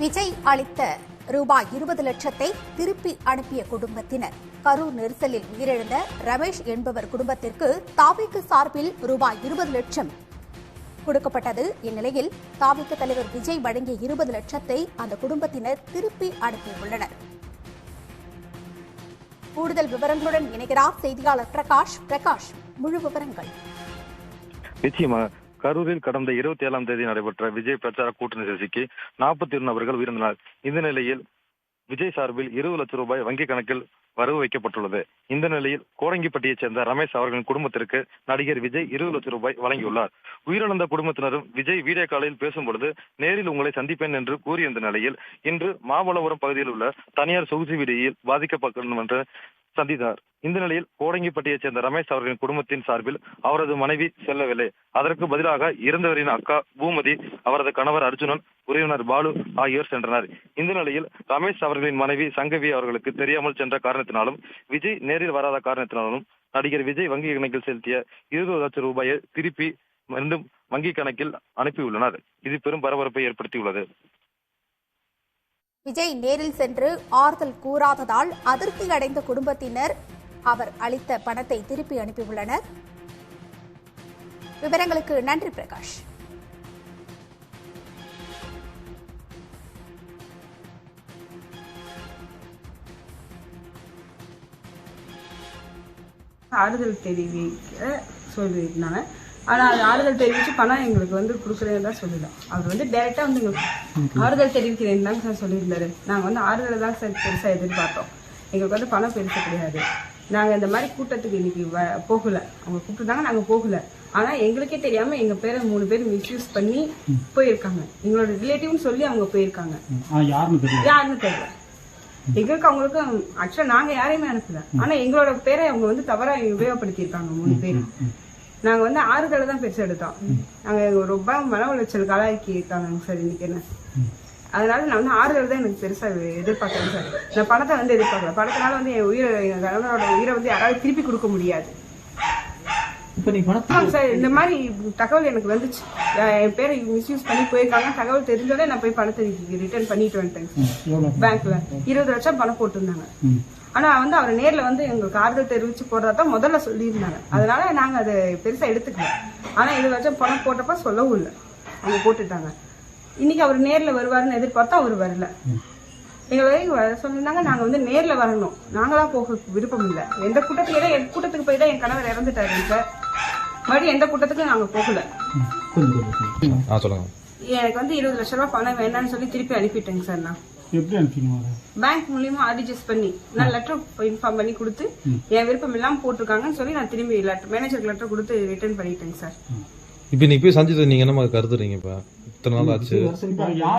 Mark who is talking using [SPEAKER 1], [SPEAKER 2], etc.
[SPEAKER 1] விஜய் அளித்த ரூபாய் 20 லட்சத்தை திருப்பி அனுப்பிய குடும்பத்தினர். கரூர் நெரிசலில் உயிரிழந்த ரமேஷ் என்பவர் குடும்பத்திற்கு தாவிக சார்பில் ரூபாய் 20 லட்சம் கொடுக்கப்பட்டது. இந்நிலையில் தாவிக தலைவர் விஜய் வழங்கிய 20 லட்சத்தை அந்த குடும்பத்தினர் திருப்பி அனுப்பியுள்ளனர். கூடுதல் விவரங்களுடன் இணைகிறார் செய்தியாளர் பிரகாஷ். முழு விவரங்கள்.
[SPEAKER 2] நிச்சயமா கரூரில் கடந்த 27ஆம் தேதி நடைபெற்ற விஜய் பிரச்சார கூட்டணி நிகழ்ச்சிக்கு 41 நபர்கள் உயிரிழந்தனர். இந்த நிலையில் விஜய் சார்பில் 20 லட்சம் ரூபாய் வங்கிக் கணக்கில் வரவு வைக்கப்பட்டுள்ளது. இந்த நிலையில் கோடங்கிப்பட்டியைச் சேர்ந்த ரமேஷ் அவர்களின் குடும்பத்திற்கு நடிகர் விஜய் 20 லட்சம் ரூபாய் வழங்கியுள்ளார். உயிரிழந்த குடும்பத்தினரும் விஜய் வீடியோ காலில் பேசும்பொழுது நேரில் உங்களை சந்திப்பேன் என்று கூறியிருந்த நிலையில் இன்று மாமல்லபுரம் பகுதியில் உள்ள தனியார் சொகுசு வீதியில் பாதிக்கப்படும் என்று சந்தித்தார். இந்த நிலையில் கோடங்கிப்பட்டியைச் சேர்ந்த ரமேஷ் அவர்களின் குடும்பத்தின் சார்பில் அவரது மனைவி செல்லவில்லை. அதற்கு பதிலாக இறந்தவரின் அக்கா பூமதி, அவரது கணவர் அர்ஜுனன், உறவினர் பாலு ஆகியோர் சென்றனர். இந்த நிலையில் ரமேஷ் அவர்களின் மனைவி சங்கவி அவர்களுக்கு தெரியாமல் சென்ற காரணத்தினாலும் விஜய் நேரில் வராத காரணத்தினாலும் நடிகர் விஜய் வங்கி கணக்கில் செலுத்திய 20 லட்சம் ரூபாயை திருப்பி மீண்டும் வங்கி கணக்கில் அனுப்பியுள்ளனர். இது பெரும் பரபரப்பை ஏற்படுத்தியுள்ளது.
[SPEAKER 1] விஜய் நேரில் சென்று ஆறுதல் கூறாததால் அதிருப்தி அடைந்த குடும்பத்தினர் அவர் அளித்த பணத்தை திருப்பி அனுப்பியுள்ளனர். விவரங்களுக்கு நன்றி பிரகாஷ்.
[SPEAKER 3] ஆறுதல் தெரிவிக்க சொல்லியிருந்தாங்க. ஆனால் அது ஆறுதல் தெரிவித்து பணம் எங்களுக்கு கொடுக்குறேன்னு தான் சொல்லலாம். அவர் டைரெக்டாக எங்களுக்கு ஆறுதல் தெரிவிக்கிறேன்னு தாங்க சார் சொல்லியிருந்தாரு. நாங்கள் ஆறுதலை தான் சார் பெருசாக எதிர்பார்த்தோம். எங்களுக்கு பணம் பெருசு கிடையாது. நாங்கள் இந்த மாதிரி கூட்டத்துக்கு இன்னைக்கு போகலை. அவங்க கூப்பிட்டுருந்தாங்க, நாங்கள் போகலை. ஆனால் எங்களுக்கே தெரியாமல் எங்கள் பேரை 3 பேர் மிஸ்யூஸ் பண்ணி போயிருக்காங்க. எங்களோட ரிலேட்டிவ்னு சொல்லி அவங்க போயிருக்காங்க. யாருன்னு தெரியல எங்களுக்கு. அவங்களுக்கும் ஆக்சுவலாக நாங்கள் யாரையுமே அனுப்பல. ஆனால் எங்களோட பேரை அவங்க தவறாக உபயோகப்படுத்தியிருக்காங்க 3 பேர். நாங்கள் ஆறுதலை தான் பெருசு எடுத்தோம். நாங்கள் ரொம்ப மன உளைச்சல் காலாக்கி இருக்காங்க சார் இன்னைக்கு என்ன. அதனால நான் ஆறுதல் தான் எனக்கு பெருசாக எதிர்பார்க்குறேன் சார். நான் பணத்தை எதிர்பார்க்கல. பணத்தினால என் உயிரை, என் கணவனோட உயிரை யாராவது திருப்பி கொடுக்க முடியாது சார். இந்த மாதிரி தகவல் எனக்கு வந்துச்சு. என் பேரை மிஸ்யூஸ் பண்ணி போயிருக்காங்க. தகவல் தெரிஞ்சோட நான் போய் பணத்தை ரிட்டர்ன் பண்ணிட்டு வந்துட்டேன். பேங்க்ல 20 லட்சம் பணம் போட்டிருந்தாங்க. ஆனா அவர் நேர்ல எங்களுக்கு ஆறுதல் தெரிவிச்சு போடுறதான் முதல்ல சொல்லியிருந்தாங்க. அதனால நாங்க அதை பெருசா எடுத்துக்கல. ஆனா 20 லட்சம் பணம் போட்டப்ப சொல்லவும் இல்லை, அவங்க போட்டுட்டாங்க. இன்னைக்கு அவர் நேர்ல வருவாருன்னு எதிர்பார்த்தா அவர் வரல. எங்களை சொல்லியிருந்தாங்க நாங்க நேர்ல வரணும். நாங்களா போக விருப்பம் இல்லை. எந்த கூட்டத்துக்கு என் கூட்டத்துக்கு போய் தான் என் கணவர் இறந்துட்டாரு சார். மறுபடியும் எந்த கூட்டத்துக்கும் நாங்க போகல. எனக்கு 20 லட்சம் ரூபாய் பணம் வேண்டாம்னு சொல்லி திருப்பி அனுப்பிட்டேங்க சார். நான் பேங்க் மூலியமா ஆர்டிஜிஎஸ் பண்ணி நான் லெட்டர் இன்ஃபார்ம் பண்ணி கொடுத்து என் விருப்பம் இல்லாம போட்டிருக்காங்கன்னு சொல்லி நான் திரும்பி மேனேஜருக்கு லெட்டர் கொடுத்து ரிட்டர்ன் பண்ணிட்டேங்க சார்.
[SPEAKER 4] இப்ப நீ போய் சந்தித்து நீங்க என்ன கருதுறீங்க? இப்ப இத்தனை நாள் ஆச்சு.